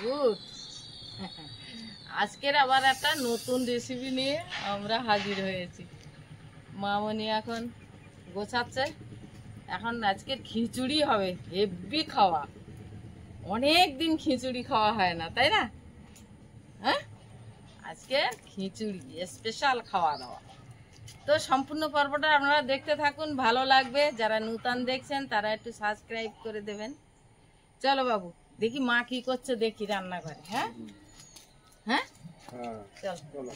Good. আজকের আবার একটা নতুন রেসিপি নিয়ে আমরা হাজির হয়েছি। মামনি এখন গোছাচ্ছে। এখন আজকে খিচুড়ি হবে, হেভি খাওয়া। অনেক দিন খিচুড়ি খাওয়া হয় না, তাই না? হ্যাঁ, আজকে খিচুড়ি স্পেশাল খাওয়া দাওয়া। তো সম্পূর্ণ পর্বটা আপনারা দেখতে থাকুন, ভালো লাগবে। যারা নতুন দেখছেন তারা একটু সাবস্ক্রাইব করে দেবেন। চলো বাবু, দেখি মা কি করছে, দেখি রান্নাঘরে। হ্যাঁ হ্যাঁ, চলো।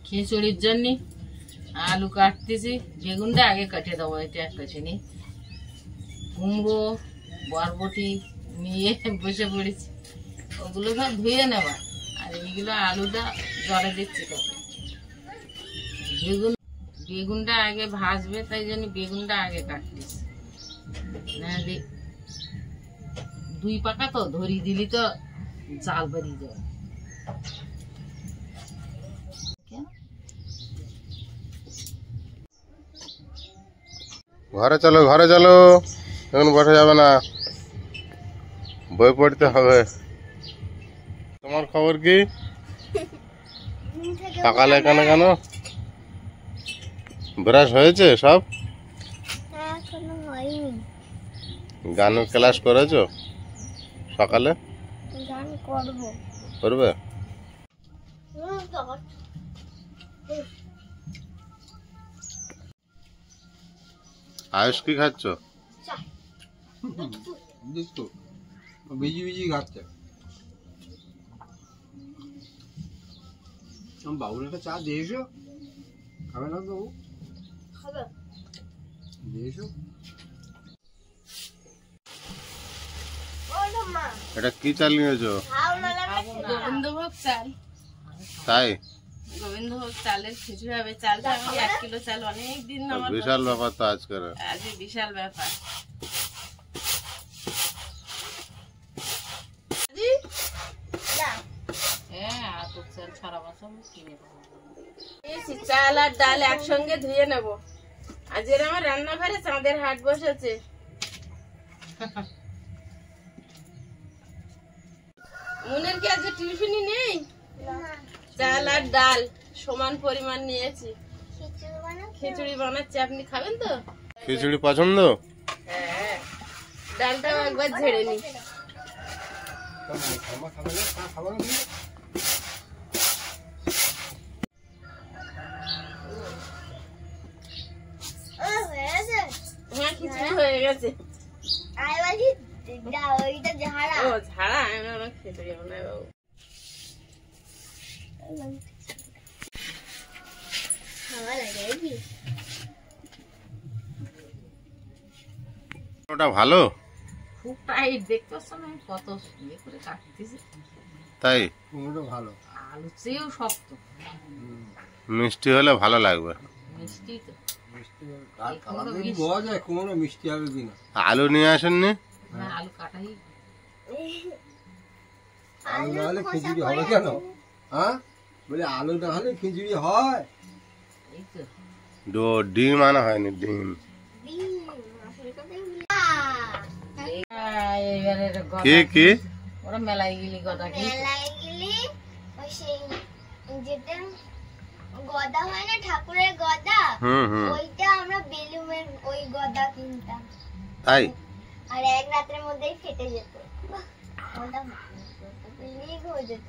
খিচুড়ির জন্য আলু কাটতেছি, বেগুনটা আগে কেটে দেবো। এটা কেটে নি, কুমড়ো বরবটি নিয়ে বসে পড়েছি, ওগুলো সব ধুয়ে নেবা। আর এইগুলো আলুটা জলে দিচ্ছি। তো বেগুনটা আগে ভাজবে, তাই জন্য বেগুনটা আগে কাটতেছি। না, দুই পাকা তো ধরি দিলি তো জাল বেরিয়ে যাবে। ঘরে চলো, ঘরে চলো, এখন বসা যাবে না, বই পড়তে হবে। তোমার খবর কি? সকালে কেন কেন ব্রাশ হয়েছে সব? গানের ক্লাস করেছো? সকালে করবে? আয়ুষ কি খাচ্ছ? বিজি বিজি খাচ্ছে। বাবুর একটা চা দিয়েছো? খাবে না বাবু? দিয়েছো? এটা কি চাল নিয়েছো? গোবিন্দভোগ চাল। তাই? গোবিন্দভোগ চালের খিচুড়ি হবে। চালটা আমি 1 কিলো চাল অনেক দিন আমার বিশাল ব্যাপার তো আজকের। আজকে বিশাল ব্যাপার। চাল আর ডাল একসঙ্গে ধুয়ে নেব। আজকের আমার রান্নাঘরে চাঁদের হাট বসেছে। মনের কি আজকে টিফিনই নেই? চাল আর ডাল সমান পরিমাণ নিয়েছি, খিচুড়ি বানাচ্ছি। আপনি খাবেন তো? খিচুড়ি পছন্দ? হ্যাঁ, ডালটাও একবার ঝেড়ে নি। হ্যাঁ, খিচুড়ি হয়ে গেছে। ও ঝাড়া, আমি খিচুড়ি বানাই বাবু। ওটা ভালো? খুব টাইট, দেখতে পাচ্ছ না কত ইয়ে করে কাটতেছি। তাই? কুমড়ো ভালো, আলু চেয়েও শক্ত। মিষ্টি হলে ভালো লাগবে। মিষ্টি তো বোঝা যায় কুমড়ো মিষ্টি হবে কিনা। আলু নিয়ে আসেননি? না, আলু কাটাই। আলু না হলে খিচুড়ি হবে কেন? হ্যাঁ, বলে আলু না হলে খিচুড়ি হয়? এই তো ডিম আনা হয়নি, ডিম। কি কি ওরা মেলাই গিলি কথা কি গদা হয় না, ঠাকুরের গদা, ওইটা আমরা বেলুমের ওই গদা কিনতাম। তাই? আর এক রাতের মধ্যেই ফেটে যেত, লিক হয়ে যেত।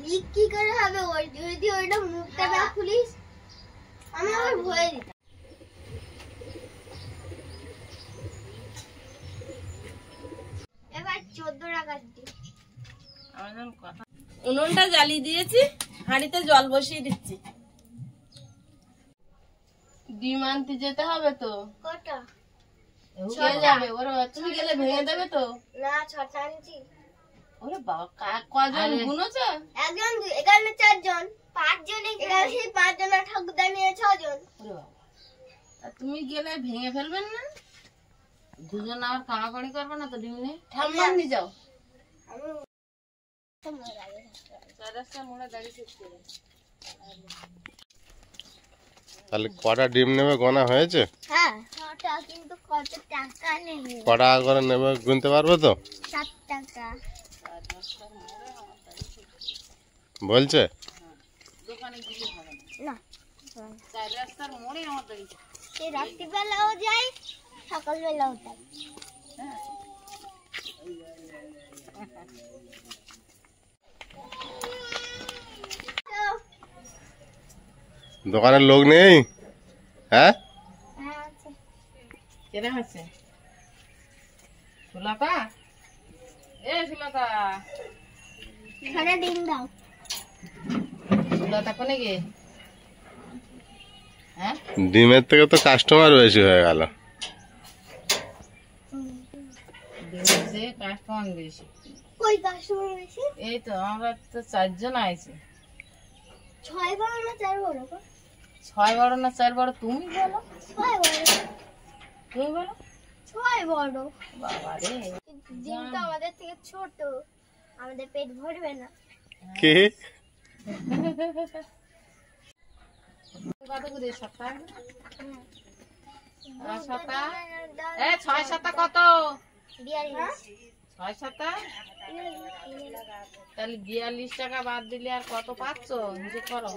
লিক কি করে হবে? ওই যদি ওইটা মুখটা না খুলিস, আমি আবার ভয়ে দিতাম। এবার 14 টাকা দিই। উনুনটা জ্বালিয়ে দিয়েছি, হাঁড়িতে জল বসিয়ে দিচ্ছি। ডিম আনতে যেতে হবে তো। কটা? কে যাবে? ওরা তুমি গেলে ভেঙে দেবে তো। না, 6টা আনছি। ওরে বাবা, কজন গুনেছ? একজন, এখানে 4 জন, 5 জন, এখানে 5 জন, ঠাকুরদা নিয়ে 6 জন। ওরে বাবা, তুমি গেলে ভেঙে ফেলবেন না? দুজন আবার কামাকাড়ি করবে না তো ডিম নিয়ে? ঠাম্মা নিয়ে যাও। মোড়া দাঁড়িয়ে তাহলে কটা ডিম নেবে গোনা হয়েছে? হ্যাঁ ছটা, কিন্তু কত টাকা নেই। কটা করে নেবে গুনতে পারবে তো? 7 টাকা। বলছে দোকানে গেলে হবে না, না, 4 রাস্তার মোড়ে আমার বাড়ি। সে রাত্রিবেলাও যাই, সকালবেলাও যাই। দোকানের লোক নেই? হ্যাঁ হ্যাঁ আছে। কেনা হচ্ছে সুলতা, এ সুলতা, ছটা ডিম দাও। সুলতা কোনে গে? হ্যাঁ, ডিমের থেকে তো কাস্টমার বেশি হয়ে গেল। দিনেছে কাস্টমার বেশি। কই কাস্টমার বেশি? এই তো আমরা তো 4 জন আইছি। 6 বড় না 4 বড়? 6 বড় না 4 বড় তুমি বলো? 6 বড়। তুমি বলো। 6 বড়। বাবা রে, ডিম তো আমাদের থেকে ছোট, আমাদের পেট ভরবে না। কি কত করে সপ্তাহ? 6 7 কত? 42। 6 7 তাহলে 42 টাকা বাদ দিলে আর কত পাচ্ছ হিসেব করো।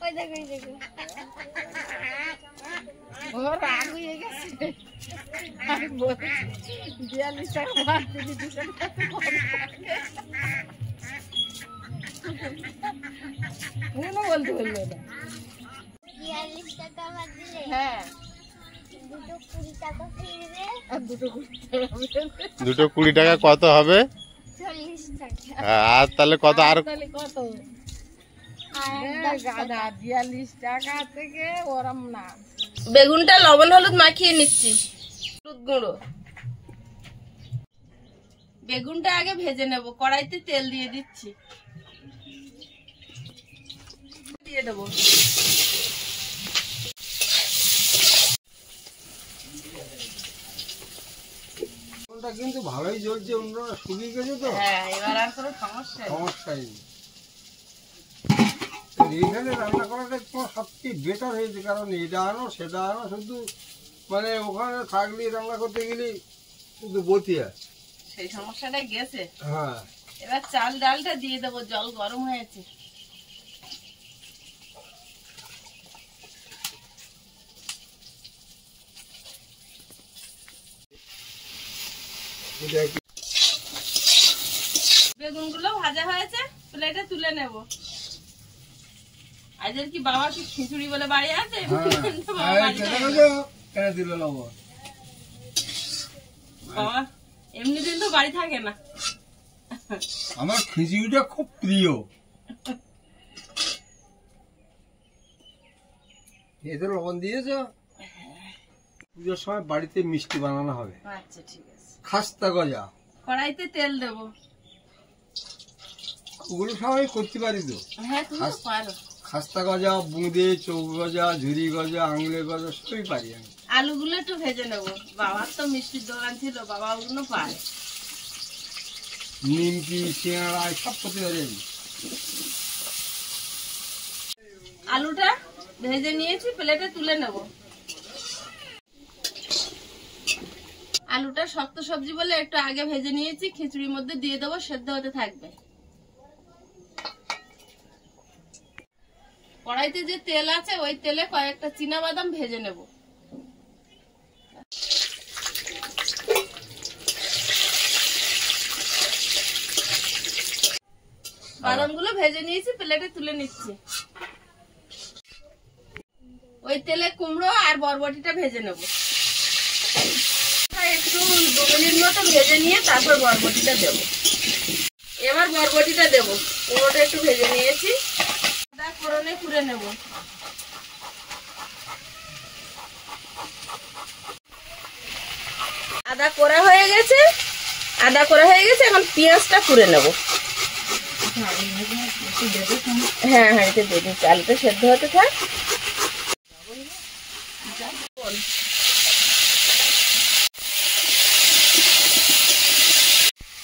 ওই দেখো, ওই দেখো। ও রাগ হয়ে গেছে। আমি বলছি 42 টাকা বাদ দিলে 200 টাকা কম থাকে। কোনো বলতে বললো না। 42 টাকা বাদ দিলে হ্যাঁ, দুটো 20 টাকা ফিরবে। আর দুটো 20 টাকা হবে। দুটো 20 টাকা কত হবে? 40 টাকা। আর তাহলে কত? আর তাহলে কত? আর গাধা 42 টাকা থেকে ওরম না। বেগুনটা লবণ হলুদ মাখিয়ে নিচ্ছি, হলুদ গুঁড়ো। বেগুনটা আগে ভেজে নেব, কড়াইতে তেল দিয়ে দিচ্ছি, দিয়ে দেবো। ওটা কিন্তু ভালোই জ্বলছে, অন্যরা শুকিয়ে গেছে তো, হ্যাঁ, এবার আর কোনো সমস্যা নেই। সমস্যাই নেই। তো এইখানে রান্না করাটা তোমার সবচেয়ে বেটার হয়েছে, কারণ এটা আনো সেটা আনো, শুধু মানে ওখানে থাকলে রান্না করতে গেলে শুধু বতিয়া। সেই সমস্যাটা গেছে। হ্যাঁ, এবার চাল ডালটা দিয়ে দেবো, জল গরম হয়েছে। এটা একটু বেগুনগুলো ভাজা হয়েছে, প্লেটে তুলে নেব। আজের কি বাবা কি খিচুড়ি বলে বাড়ি আছে? বাবা বাড়ি যায় না। কেন দিল লবণ? বাবা এমনি দিন তো বাড়ি থাকে না। আমার খিচুড়িটা খুব প্রিয়। এতে লবণ দিয়েছ? পুজোর সময় বাড়িতে মিষ্টি বানানো হবে, আচ্ছা ঠিক আছে। খাস্তা গজা, কড়াইতে তেল দেবো। ওগুলো সবাই করতে পারি তো। হ্যাঁ, তুমি তো পারো। খাস্তা গজা, বুঁদে, চৌ গজা, ঝুরি গজা, আঙুলে গজা সবই পারি আমি। আলুগুলো একটু ভেজে নেবো, বাবার তো মিষ্টির দোকান ছিল, বাবা ওগুলো পায়। নিমকি, সিঙ্গাড়া সব করতে পারি আমি। আলুটা ভেজে নিয়েছি, প্লেটে তুলে নেব। আলুটা শক্ত সবজি বলে একটু আগে ভেজে নিয়েছি, খিচুড়ির মধ্যে দিয়ে দেবো, সেদ্ধ হতে থাকবে। কড়াইতে যে তেল আছে ওই তেলে কয়েকটা চীনা বাদাম ভেজে নেব। বাদামগুলো ভেজে নিয়েছি, প্লেটে তুলে নিচ্ছি। ওই তেলে কুমড়ো আর বরবটিটা ভেজে নেব। একটু 2 মিনিট মতো ভেজে নিয়ে তারপর বরবটিটা দেবো। এবার বরবটিটা দেবো, কুমড়োটা একটু ভেজে নিয়েছি, আদা ফোড়নে পুড়ে নেব। আদা করা হয়ে গেছে, এখন পেঁয়াজটা পুড়ে নেব। হ্যাঁ হ্যাঁ, এটা দিয়ে দিচ্ছি, আলুটা সেদ্ধ হতে থাক।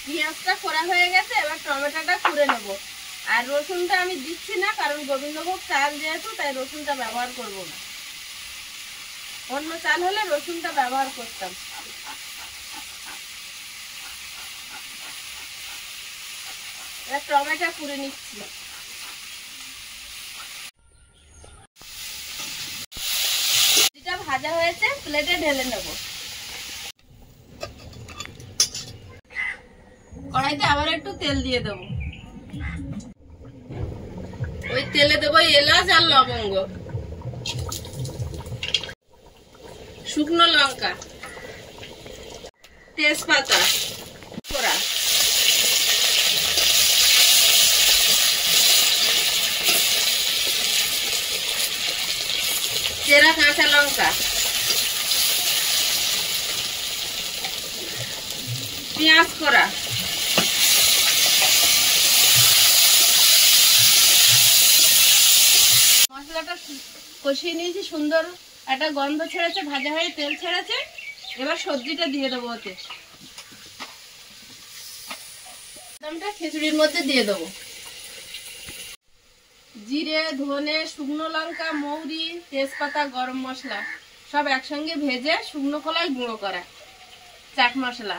পেঁয়াজটা করা হয়ে গেছে, এবার টমেটোটা পুড়ে নেব। আর রসুনটা আমি দিচ্ছি না, কারণ গোবিন্দভোগ চাল যেহেতু, তাই রসুনটা ব্যবহার করব না। অন্য চাল হলে রসুনটা ব্যবহার করতাম। এবার টমেটো পুড়ে নিচ্ছি। যেটা ভাজা হয়েছে প্লেটে ঢেলে নেব। কড়াইতে আবার একটু তেল দিয়ে দেবো। ওই তেলে দেবো এলাচ আর লবঙ্গ, শুকনো লঙ্কা, তেজপাতা, পোড়া, চেরা কাঁচা লঙ্কা, পেঁয়াজ করা, মশলাটা কষিয়ে নিয়েছি, সুন্দর একটা গন্ধ ছেড়েছে, ভাজা হয়ে তেল ছেড়েছে। এবার সবজিটা দিয়ে দেবো ওতে। বাদামটা খিচুড়ির মধ্যে দিয়ে দেবো। জিরে, ধনে, শুকনো লঙ্কা, মৌরি, তেজপাতা, গরম মশলা সব একসঙ্গে ভেজে শুকনো খোলায় গুঁড়ো করা চাট মশলা।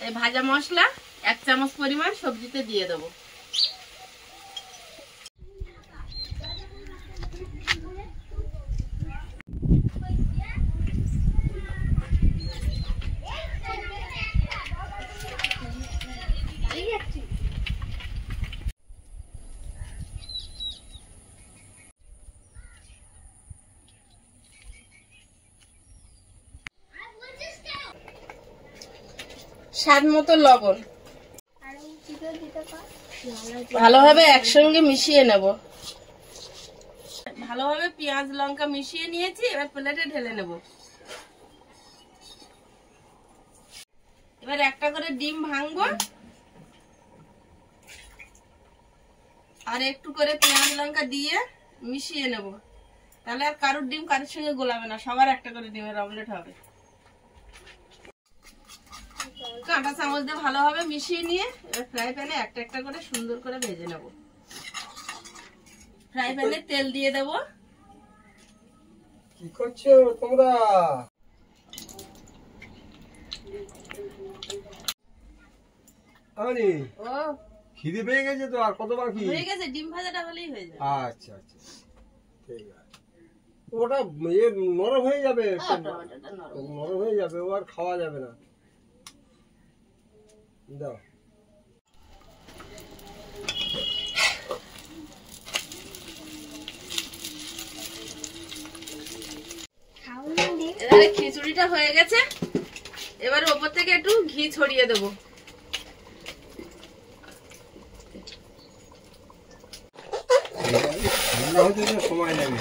এই ভাজা মশলা 1 চামচ পরিমাণ সবজিতে দিয়ে দেবো। স্বাদ মতো লবণ, ভালোভাবে একসঙ্গে মিশিয়ে নেব। ভালোভাবে পেঁয়াজ লঙ্কা মিশিয়ে নিয়েছি, এবার প্লেটে ঢেলে নেব। এবার একটা করে ডিম ভাঙবো, আর একটু করে পেঁয়াজ লঙ্কা দিয়ে মিশিয়ে নেব। তাহলে আর কারোর ডিম কারোর সঙ্গে গোলাবে না, সবার একটা করে ডিমের অমলেট হবে। কাঁটা চামচ দিয়ে ভালোভাবে মিশিয়ে নিয়ে এবার ফ্রাই প্যানে একটা একটা করে সুন্দর করে ভেজে নেব। ফ্রাই প্যানে তেল দিয়ে দেব। কি করছো তোমরা? আরে ও খিদে পেয়ে গেছে তো, আর কত বাকি? হয়ে গেছে, ডিম ভাজাটা হলেই হয়ে যাবে। আচ্ছা আচ্ছা, ঠিক আছে। ওটা নরম হয়ে যাবে, টমেটোটা নরম। নরম হয়ে যাবে, ও আর খাওয়া যাবে না। দাও। এবারে খিচুড়িটা হয়ে গেছে, এবার ওপর থেকে একটু ঘি ছড়িয়ে দেবো। ঠান্ডা হতে তো সময় লাগে।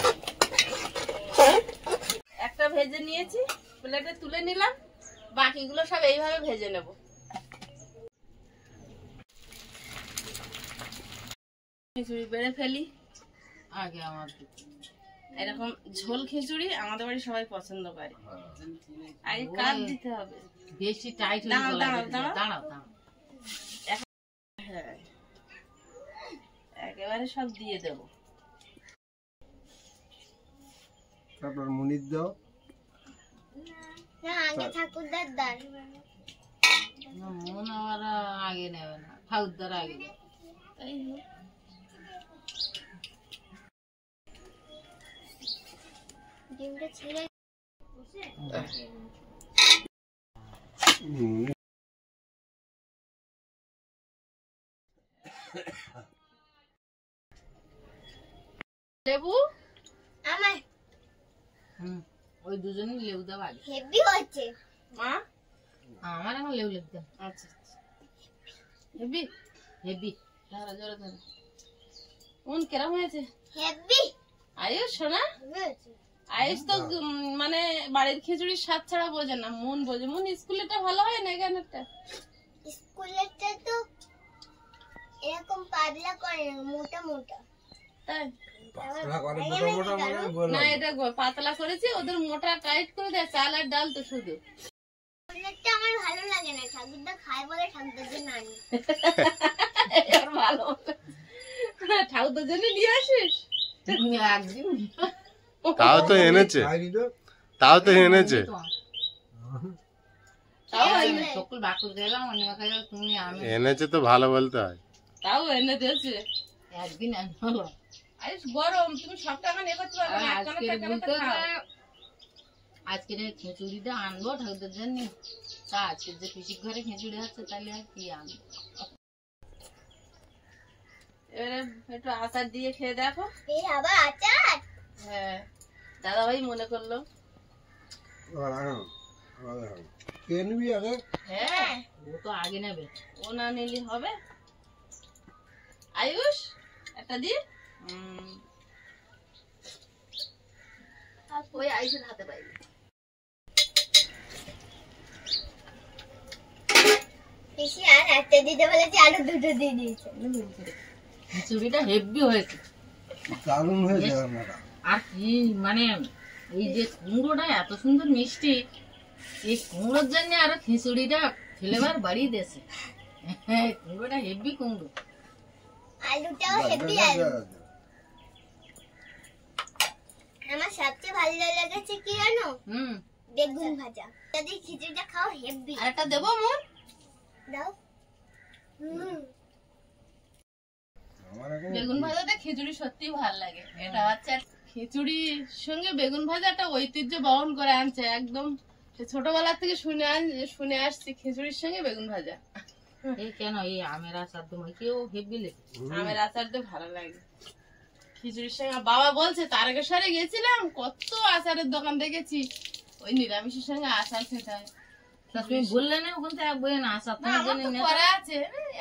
একটা ভেজে নিয়েছি, প্লেটে তুলে নিলাম। বাকিগুলো সব এইভাবে ভেজে নেব। খিচুড়ি বেড়ে ফেলি আগে আমার এরকম ঝোল খিচুড়ি আমাদের বাড়ি সবাই পছন্দ করে। আগে কাট দিতে হবে। বেশি টাইট হয়ে দাঁড়াও, গেল। দাঁড়াও, দাঁড়াও। দাঁড়াও দাঁড়াও। হ্যাঁ, একেবারে সব দিয়ে দেব। তারপর মুনির দাও। না আগে ঠাকুরদার দান। না, মন আমার আগে নেবে না, ঠাকুরদার আগে নেবে। তাই হোক। ডিমটা ছেড়ে লেবু আমার ওই দুজনই লেবু দাও আগে। হেভি হচ্ছে। মা, আমার এখন লেবু লেবু দাও। আচ্ছা আচ্ছা। Heavy heavy. ধরো জোরে ধরো। মন কেরম হয়েছে? হেভি আয়ুষ শোনা, হয়েছে। আয়ুষ তো মানে বাড়ির খিচুড়ির স্বাদ ছাড়া বোঝে না, মন বোঝে। মন স্কুলেরটা ভালো হয় না এখানেরটা? স্কুলেরটা তো এরকম পাতলা করে না, মোটা মোটা। তাই পাতলা করে মোটা মোটা মানে বলো। না, এটা পাতলা করেছি, ওদের মোটা টাইট করে দেয়, চাল আর ডাল তো শুধু। স্কুলেরটা আমার ভালো লাগে না, ঠাকুরদা খায় বলে ঠাকুরদার জন্য আনি। এবার ভালো ঠাকুরদার জন্য নিয়ে আসিস? তুমি একদিন তাও তো এনেছে, খাইনি তো। তাও তো এনেছে। তাও আমি সকল বাকুর গেলাম অনিমা খাইলাম, তুমি আমি এনেছে তো ভালো বলতে হয়। তাও এনে দিয়েছে। একদিন হলো আইস গরম, তুমি সব টাকা নিয়ে করতে পারবে না, একখানা আজকের টাকা বলতে খাও। আজকের এই খিচুড়িটা আনবো ঠাকুরদের জন্য। তা আজকে যে পিসির ঘরে খিচুড়ি হচ্ছে তাহলে আর কি আনবো। এবারে একটু আচার দিয়ে খেয়ে দেখো। এই আবার আচার? হ্যাঁ, দাদা ভাই মনে করলো। আর আনো, আর আনো। কে নিবি আগে? হ্যাঁ, ও তো আগে নেবে। ও না নিলে হবে। আয়ুষ একটা দি। ওই আয়ুষের হাতে পাইবে। পিসি আর একটা দিতে বলেছি, আরো দুটো দিয়ে দিয়েছে। খিচুড়িটা হেভি হয়েছে। দারুণ হয়েছে রান্নাটা। আর কি মানে এই যে কুমড়োটা এত সুন্দর মিষ্টি, এই কুমড়োর জন্য আরো খিচুড়িটা ফ্লেভার বাড়িয়ে দিয়েছে। হ্যাঁ, কুমড়োটা হেভি কুমড়ো। আলুটাও হেভি আলু। আমার সবচেয়ে ভালো লেগেছে কি জানো? বেগুন ভাজা। যদি খিচুড়িটা খাও হেভি। আর একটা দেবো মোর? দাও। আমার এখন বেগুন ভাজাটা খিচুড়ি সত্যি ভালো লাগে। এটা হচ্ছে খিচুড়ির সঙ্গে বেগুন ভাজাটা ঐতিহ্য বহন করে আনছে একদম। সে ছোটবেলা থেকে শুনে আসছি খিচুড়ির সঙ্গে বেগুন ভাজা। এই কেন এই আমের আচার তোমার কেউ হেভি লেগে আমের আচার দিয়ে ভালো লাগে খিচুড়ির সঙ্গে। বাবা বলছে তারকেশ্বরে গেছিলাম, কত আচারের দোকান দেখেছি, ওই নিরামিষের সঙ্গে আচার খেতে হয়। তা তুমি বললে না ওখান থেকে এক বই না আচার না, তোমার আমার জন্য তো করা আছে,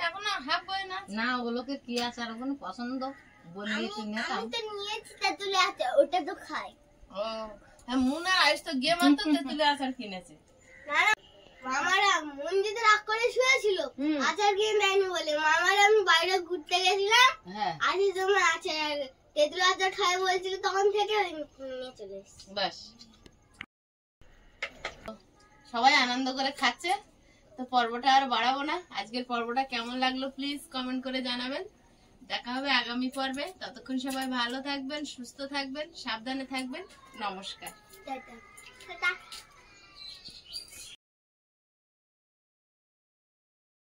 এখনো হাফ বই না। না ওগুলোকে কি আচার ওখানে পছন্দ বললে একটু নিতাম। আমি তো নিয়েছি তেঁতুলে আচার, ওটা তো খাই। ও হ্যাঁ, মুনা আয়ুষ তো গিয়ে মাত্র তেঁতুলে আচার কিনেছে। না না, মামারা মন যদি রাগ করে শুয়েছিল আচার কিনে দেয়নি বলে। মামারা আমি বাইরে ঘুরতে গেছিলাম, হ্যাঁ আজ তোমার আচার তেঁতুল আচার খাই বলছিল, তখন থেকে নিয়ে চলে এসেছি। বাস, সবাই আনন্দ করে খাচ্ছে। তো পর্বটা আর বাড়াবো না। আজকের পর্বটা কেমন লাগলো প্লিজ কমেন্ট করে জানাবেন। দেখা হবে আগামী পর্বে। ততক্ষণ সবাই ভালো থাকবেন, সুস্থ থাকবেন, সাবধানে থাকবেন। নমস্কার। টাটা। টাটা।